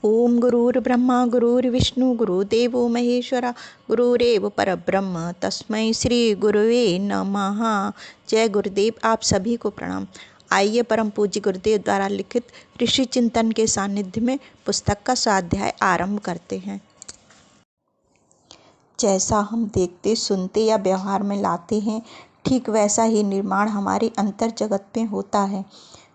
ओम गुरुर्ब्रह्मा गुरुर्विष्णु गुरुदेवो महेश्वरा गुरुरेव परब्रह्म तस्मै श्री गुरुवे नमः। जय गुरुदेव। आप सभी को प्रणाम। आइए परम पूज्य गुरुदेव द्वारा लिखित ऋषि चिंतन के सानिध्य में पुस्तक का स्वाध्याय आरंभ करते हैं। जैसा हम देखते, सुनते या व्यवहार में लाते हैं, ठीक वैसा ही निर्माण हमारे अंतर जगत में होता है।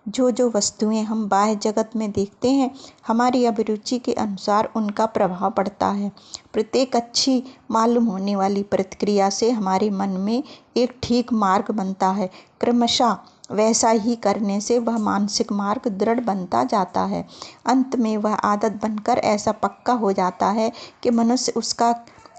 जो जो वस्तुएं हम बाह्य जगत में देखते हैं, हमारी अभिरुचि के अनुसार उनका प्रभाव पड़ता है। प्रत्येक अच्छी मालूम होने वाली प्रतिक्रिया से हमारे मन में एक ठीक मार्ग बनता है। क्रमशः वैसा ही करने से वह मानसिक मार्ग दृढ़ बनता जाता है। अंत में वह आदत बनकर ऐसा पक्का हो जाता है कि मनुष्य उसका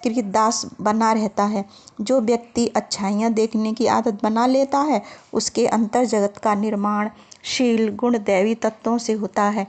कृतदास बना रहता है। जो व्यक्ति अच्छाइयाँ देखने की आदत बना लेता है, उसके अंतर जगत का निर्माण शील गुण दैवी तत्वों से होता है।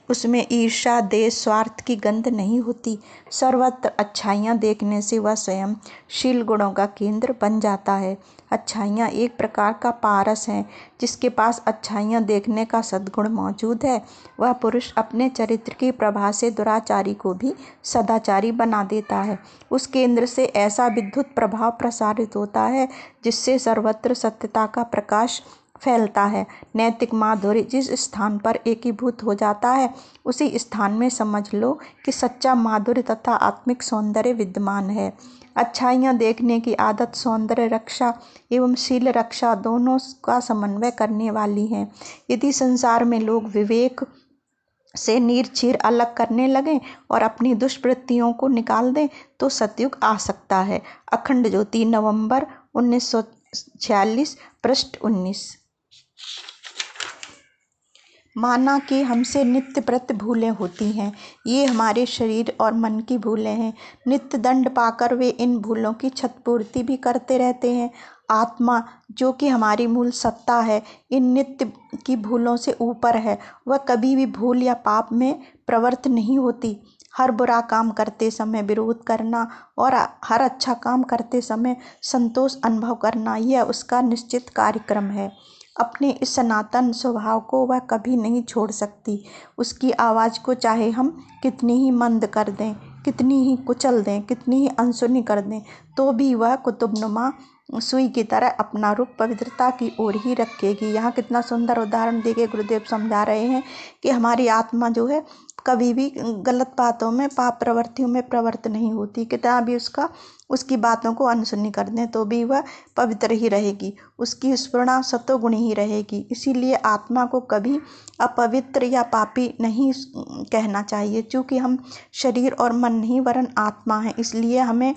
उसमें ईर्ष्या देश स्वार्थ की गंध नहीं होती। सर्वत्र अच्छाइयाँ देखने से वह स्वयं शील गुणों का केंद्र बन जाता है। अच्छाइयाँ एक प्रकार का पारस हैं। जिसके पास अच्छाइयाँ देखने का सद्गुण मौजूद है, वह पुरुष अपने चरित्र की प्रभा से दुराचारी को भी सदाचारी बना देता है। उस केंद्र से ऐसा विद्युत प्रभाव प्रसारित होता है जिससे सर्वत्र सत्यता का प्रकाश फैलता है। नैतिक माधुर्य जिस स्थान पर एकीभूत हो जाता है, उसी स्थान में समझ लो कि सच्चा माधुर्य तथा आत्मिक सौंदर्य विद्यमान है। अच्छाइयाँ देखने की आदत सौंदर्य रक्षा एवं शील रक्षा दोनों का समन्वय करने वाली है। यदि संसार में लोग विवेक से नीर-चीर अलग करने लगें और अपनी दुष्वृत्तियों को निकाल दें, तो सतयुग आ सकता है। अखंड ज्योति, नवंबर 1946, पृष्ठ 19। माना कि हमसे नित्य प्रति भूलें होती हैं। ये हमारे शरीर और मन की भूलें हैं। नित्य दंड पाकर वे इन भूलों की क्षतिपूर्ति भी करते रहते हैं। आत्मा, जो कि हमारी मूल सत्ता है, इन नित्य की भूलों से ऊपर है। वह कभी भी भूल या पाप में प्रवृत्त नहीं होती। हर बुरा काम करते समय विरोध करना और हर अच्छा काम करते समय संतोष अनुभव करना, यह उसका निश्चित कार्यक्रम है। अपने इस सनातन स्वभाव को वह कभी नहीं छोड़ सकती। उसकी आवाज़ को चाहे हम कितनी ही मंद कर दें, कितनी ही कुचल दें, कितनी ही अनसुनी कर दें, तो भी वह कुतुबनुमा सुई की तरह अपना रुख पवित्रता की ओर ही रखेगी। यहाँ कितना सुंदर उदाहरण देके गुरुदेव समझा रहे हैं कि हमारी आत्मा जो है कभी भी गलत बातों में, पाप प्रवृत्तियों में प्रवृत्त नहीं होती। कितना भी उसकी बातों को अनसुनी कर दें, तो भी वह पवित्र ही रहेगी। उसकी स्फुरणा सतोगुणी ही रहेगी। इसीलिए आत्मा को कभी अपवित्र या पापी नहीं कहना चाहिए। चूँकि हम शरीर और मन नहीं वरन आत्मा हैं, इसलिए हमें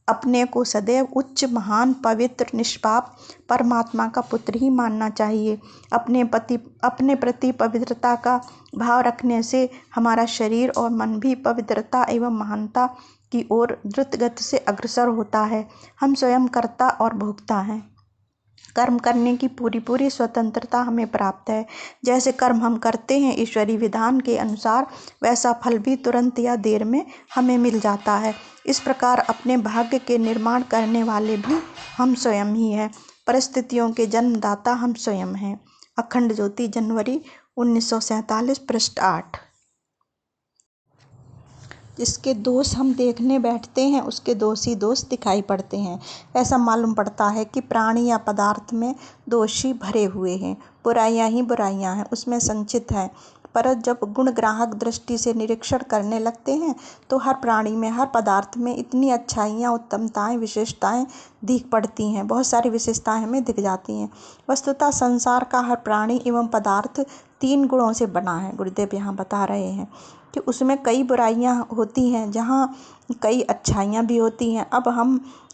अपने को सदैव उच्च, महान, पवित्र, निष्पाप परमात्मा का पुत्र ही मानना चाहिए। अपने प्रति पवित्रता का भाव रखने से हमारा शरीर और मन भी पवित्रता एवं महानता की ओर द्रुत गति से अग्रसर होता है। हम स्वयं कर्ता और भोक्ता हैं। कर्म करने की पूरी स्वतंत्रता हमें प्राप्त है। जैसे कर्म हम करते हैं ईश्वरीय विधान के अनुसार, वैसा फल भी तुरंत या देर में हमें मिल जाता है। इस प्रकार अपने भाग्य के निर्माण करने वाले भी हम स्वयं ही हैं। परिस्थितियों के जन्मदाता हम स्वयं हैं। अखंड ज्योति, जनवरी 1947, पृष्ठ 8। जिसके दोष हम देखने बैठते हैं, उसके दोष ही दोष दिखाई पड़ते हैं। ऐसा मालूम पड़ता है कि प्राणी या पदार्थ में दोष ही भरे हुए हैं, बुराइयां ही बुराइयां हैं, उसमें संचित हैं। पर जब गुणग्राहक दृष्टि से निरीक्षण करने लगते हैं, तो हर प्राणी में, हर पदार्थ में इतनी अच्छाइयाँ, उत्तमताएं, विशेषताएं दिख पड़ती हैं। बहुत सारी विशेषताएं हमें दिख जाती हैं। वस्तुतः संसार का हर प्राणी एवं पदार्थ 3 गुणों से बना है। गुरुदेव यहाँ बता रहे हैं कि उसमें कई बुराइयां होती हैं, जहाँ कई अच्छाइयाँ भी होती हैं।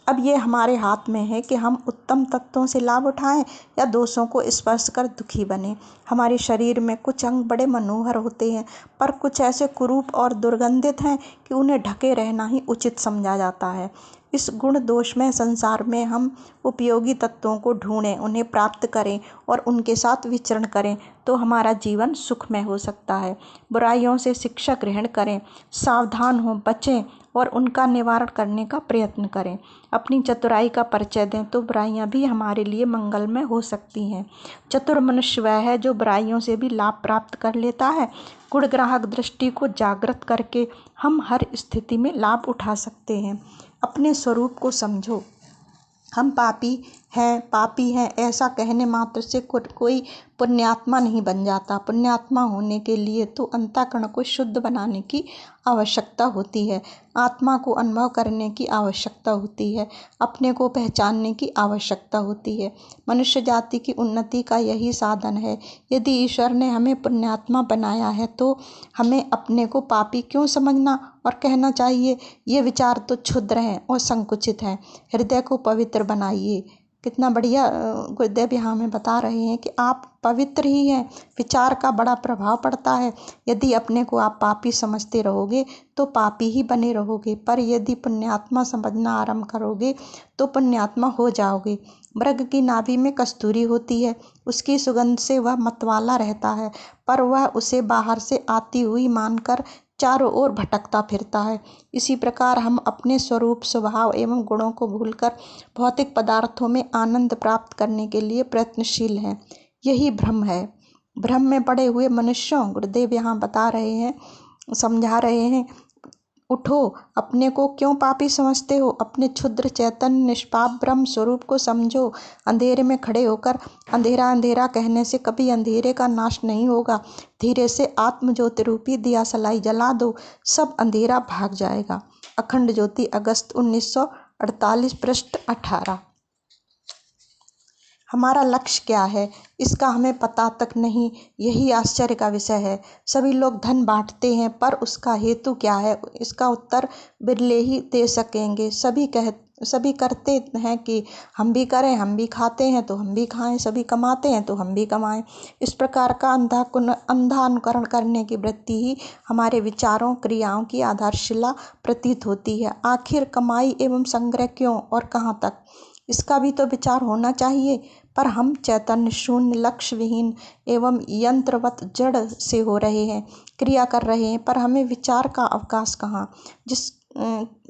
अब ये हमारे हाथ में है कि हम उत्तम तत्वों से लाभ उठाएं या दोषों को स्पर्श कर दुखी बने। हमारे शरीर में कुछ अंग बड़े मनोहर होते हैं, पर कुछ ऐसे कुरूप और दुर्गंधित हैं कि उन्हें ढके रहना ही उचित समझा जाता है। इस गुण दोषमय संसार में हम उपयोगी तत्वों को ढूंढें, उन्हें प्राप्त करें और उनके साथ विचरण करें, तो हमारा जीवन सुखमय हो सकता है। बुराइयों से शिक्षा ग्रहण करें, सावधान हों, बचें और उनका निवारण करने का प्रयत्न करें। अपनी चतुराई का परिचय दें, तो बुराइयां भी हमारे लिए मंगलमय हो सकती हैं। चतुर मनुष्य वह है जो बुराइयों से भी लाभ प्राप्त कर लेता है। गुणग्राहक दृष्टि को जागृत करके हम हर स्थिति में लाभ उठा सकते हैं। अपने स्वरूप को समझो। हम पापी हैं ऐसा कहने मात्र से कोई पुण्यात्मा नहीं बन जाता। पुण्यात्मा होने के लिए तो अंतःकरण को शुद्ध बनाने की आवश्यकता होती है, आत्मा को अनुभव करने की आवश्यकता होती है, अपने को पहचानने की आवश्यकता होती है। मनुष्य जाति की उन्नति का यही साधन है। यदि ईश्वर ने हमें पुण्यात्मा बनाया है तो हमें अपने को पापी क्यों समझना और कहना चाहिए? ये विचार तो क्षुद्र हैं और संकुचित हैं। हृदय को पवित्र बनाइए। कितना बढ़िया गुरुदेव यहाँ हमें बता रहे हैं कि आप पवित्र ही हैं। विचार का बड़ा प्रभाव पड़ता है। यदि अपने को आप पापी समझते रहोगे तो पापी ही बने रहोगे, पर यदि पुण्यात्मा समझना आरंभ करोगे तो पुण्यात्मा हो जाओगे। मृग की नाभि में कस्तूरी होती है, उसकी सुगंध से वह मतवाला रहता है, पर वह उसे बाहर से आती हुई मानकर चारों ओर भटकता फिरता है। इसी प्रकार हम अपने स्वरूप, स्वभाव एवं गुणों को भूलकर भौतिक पदार्थों में आनंद प्राप्त करने के लिए प्रयत्नशील हैं। यही भ्रम है। भ्रम में पड़े हुए मनुष्यों, गुरुदेव यहाँ बता रहे हैं, समझा रहे हैं, उठो, अपने को क्यों पापी समझते हो? अपने क्षुद्र चैतन्य निष्पाप ब्रह्म स्वरूप को समझो। अंधेरे में खड़े होकर अंधेरा अंधेरा कहने से कभी अंधेरे का नाश नहीं होगा। धीरे से आत्मज्योति रूपी दिया सलाई जला दो, सब अंधेरा भाग जाएगा। अखंड ज्योति, अगस्त 1948, पृष्ठ 18। हमारा लक्ष्य क्या है, इसका हमें पता तक नहीं। यही आश्चर्य का विषय है। सभी लोग धन बांटते हैं, पर उसका हेतु क्या है, इसका उत्तर बिरले ही दे सकेंगे। सभी करते हैं कि हम भी करें, हम भी खाते हैं तो हम भी खाएं, सभी कमाते हैं तो हम भी कमाएं। इस प्रकार का अंधा अनुकरण करने की वृत्ति ही हमारे विचारों, क्रियाओं की आधारशिला प्रतीत होती है। आखिर कमाई एवं संग्रह क्यों और कहाँ तक, इसका भी तो विचार होना चाहिए। पर हम चैतन्य शून्य, लक्ष्य विहीन एवं यंत्रवत जड़ से हो रहे हैं, क्रिया कर रहे हैं, पर हमें विचार का अवकाश कहाँ।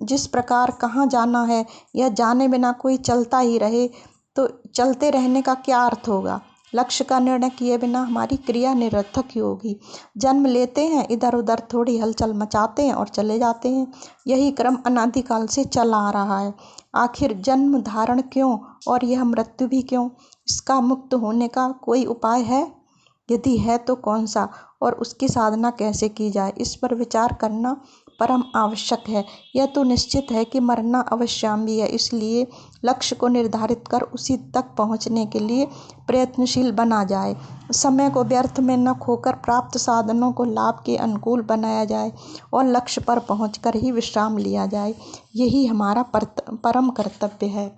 जिस प्रकार कहाँ जाना है यह जाने बिना कोई चलता ही रहे तो चलते रहने का क्या अर्थ होगा। लक्ष्य का निर्णय किए बिना हमारी क्रिया निरर्थक ही होगी। जन्म लेते हैं, इधर उधर थोड़ी हलचल मचाते हैं और चले जाते हैं। यही क्रम अनादिकाल से चला आ रहा है। आखिर जन्म धारण क्यों और यह मृत्यु भी क्यों? इसका मुक्त होने का कोई उपाय है? यदि है तो कौन सा, और उसकी साधना कैसे की जाए, इस पर विचार करना परम आवश्यक है। यह तो निश्चित है कि मरना अवश्याम्य है, इसलिए लक्ष्य को निर्धारित कर उसी तक पहुंचने के लिए प्रयत्नशील बना जाए। समय को व्यर्थ में न खोकर प्राप्त साधनों को लाभ के अनुकूल बनाया जाए और लक्ष्य पर पहुंचकर ही विश्राम लिया जाए। यही हमारा परम कर्तव्य है।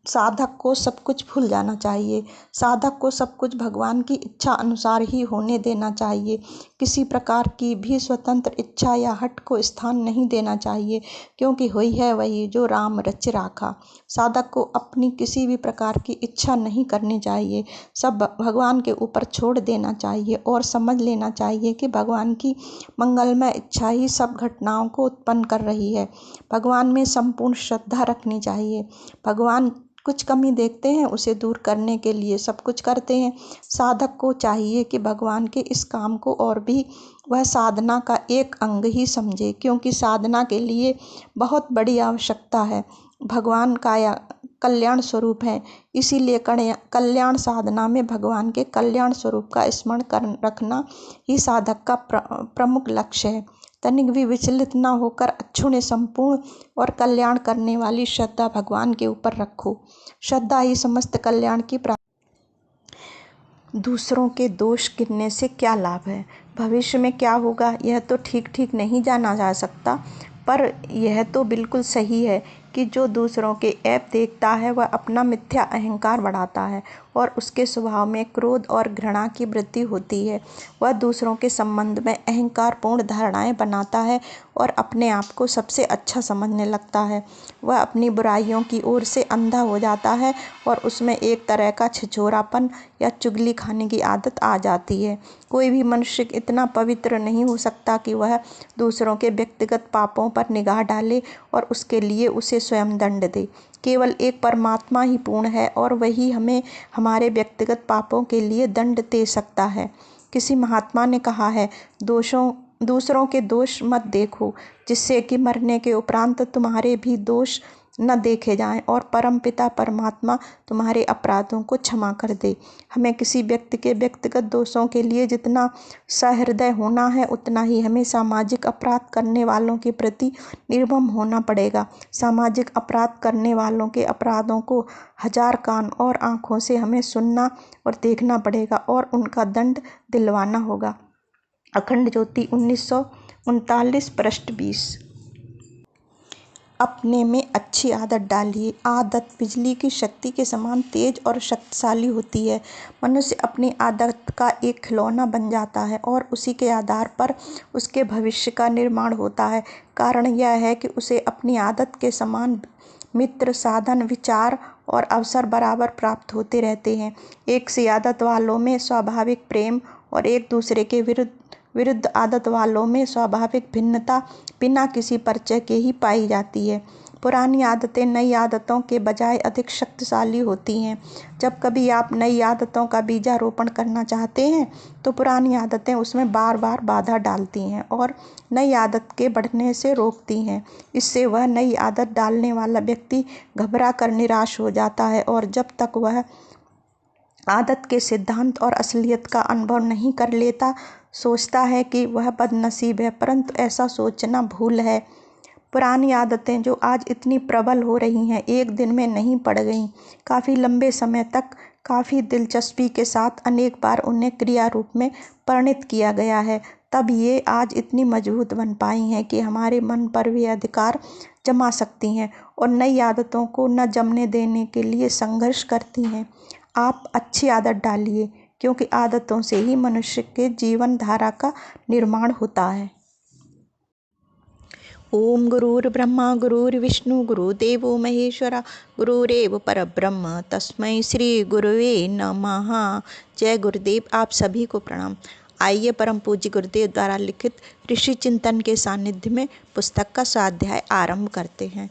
साधक को सब कुछ भूल जाना चाहिए। साधक को सब कुछ भगवान की इच्छा अनुसार ही होने देना चाहिए। किसी प्रकार की भी स्वतंत्र इच्छा या हट को स्थान नहीं देना चाहिए, क्योंकि हुई है वही जो राम रच राखा। साधक को अपनी किसी भी प्रकार की इच्छा नहीं करनी चाहिए। सब भगवान के ऊपर छोड़ देना चाहिए और समझ लेना चाहिए कि भगवान की मंगलमय इच्छा ही सब घटनाओं को उत्पन्न कर रही है। भगवान में संपूर्ण श्रद्धा रखनी चाहिए। भगवान कुछ कमी देखते हैं, उसे दूर करने के लिए सब कुछ करते हैं। साधक को चाहिए कि भगवान के इस काम को और भी वह साधना का एक अंग ही समझे, क्योंकि साधना के लिए बहुत बड़ी आवश्यकता है। भगवान का कल्याण स्वरूप है, इसीलिए कल्याण साधना में भगवान के कल्याण स्वरूप का स्मरण रखना ही साधक का प्रमुख लक्ष्य है। तनिक भी विचलित न होकर अक्षुण्ण, संपूर्ण और कल्याण करने वाली श्रद्धा भगवान के ऊपर रखो। श्रद्धा ही समस्त कल्याण की दूसरों के दोष गिनने से क्या लाभ है, भविष्य में क्या होगा, यह तो ठीक नहीं जाना जा सकता। पर यह तो बिल्कुल सही है कि जो दूसरों के ऐब देखता है वह अपना मिथ्या अहंकार बढ़ाता है और उसके स्वभाव में क्रोध और घृणा की वृद्धि होती है। वह दूसरों के संबंध में अहंकारपूर्ण धारणाएं बनाता है और अपने आप को सबसे अच्छा समझने लगता है। वह अपनी बुराइयों की ओर से अंधा हो जाता है और उसमें एक तरह का छिछोरापन या चुगली खाने की आदत आ जाती है। कोई भी मनुष्य इतना पवित्र नहीं हो सकता कि वह दूसरों के व्यक्तिगत पापों पर निगाह डाले और उसके लिए उसे स्वयं दंड दे। केवल एक परमात्मा ही पूर्ण है और वही हमें हमारे व्यक्तिगत पापों के लिए दंड दे सकता है। किसी महात्मा ने कहा है, दूसरों के दोष मत देखो, जिससे कि मरने के उपरांत तुम्हारे भी दोष न देखे जाएं और परमपिता परमात्मा तुम्हारे अपराधों को क्षमा कर दे। हमें किसी व्यक्ति के व्यक्तिगत दोषों के लिए जितना सहृदय होना है, उतना ही हमें सामाजिक अपराध करने वालों के प्रति निर्मम होना पड़ेगा। सामाजिक अपराध करने वालों के अपराधों को हजार कान और आँखों से हमें सुनना और देखना पड़ेगा और उनका दंड दिलवाना होगा। अखंड ज्योति 1939 पृष्ठ 20। अपने में अच्छी आदत डालिए। आदत बिजली की शक्ति के समान तेज और शक्तिशाली होती है। मनुष्य अपनी आदत का एक खिलौना बन जाता है और उसी के आधार पर उसके भविष्य का निर्माण होता है। कारण यह है कि उसे अपनी आदत के समान मित्र, साधन, विचार और अवसर बराबर प्राप्त होते रहते हैं। एक सी आदत वालों में स्वाभाविक प्रेम और एक दूसरे के विरुद्ध आदत वालों में स्वाभाविक भिन्नता बिना किसी परिचय के ही पाई जाती है। पुरानी आदतें नई आदतों के बजाय अधिक शक्तिशाली होती हैं। जब कभी आप नई आदतों का बीजारोपण करना चाहते हैं तो पुरानी आदतें उसमें बार बार बाधा डालती हैं और नई आदत के बढ़ने से रोकती हैं। इससे वह नई आदत डालने वाला व्यक्ति घबरा कर निराश हो जाता है और जब तक वह आदत के सिद्धांत और असलियत का अनुभव नहीं कर लेता, सोचता है कि वह बदनसीब है, परंतु ऐसा सोचना भूल है। पुरानी आदतें जो आज इतनी प्रबल हो रही हैं, एक दिन में नहीं पड़ गईं। काफ़ी लंबे समय तक काफ़ी दिलचस्पी के साथ अनेक बार उन्हें क्रिया रूप में परिणित किया गया है, तब ये आज इतनी मजबूत बन पाई हैं कि हमारे मन पर वे अधिकार जमा सकती हैं और नई आदतों को न जमने देने के लिए संघर्ष करती हैं। आप अच्छी आदत डालिए, क्योंकि आदतों से ही मनुष्य के जीवन धारा का निर्माण होता है। ओम गुरुर्ब्रह्मा गुरुर्विष्णु गुरुदेवो महेश्वरा गुरुरेव परब्रह्म तस्मै श्री गुरुवे नमः। जय गुरुदेव। आप सभी को प्रणाम। आइए परम पूज्य गुरुदेव द्वारा लिखित ऋषि चिंतन के सानिध्य में पुस्तक का स्वाध्याय आरंभ करते हैं।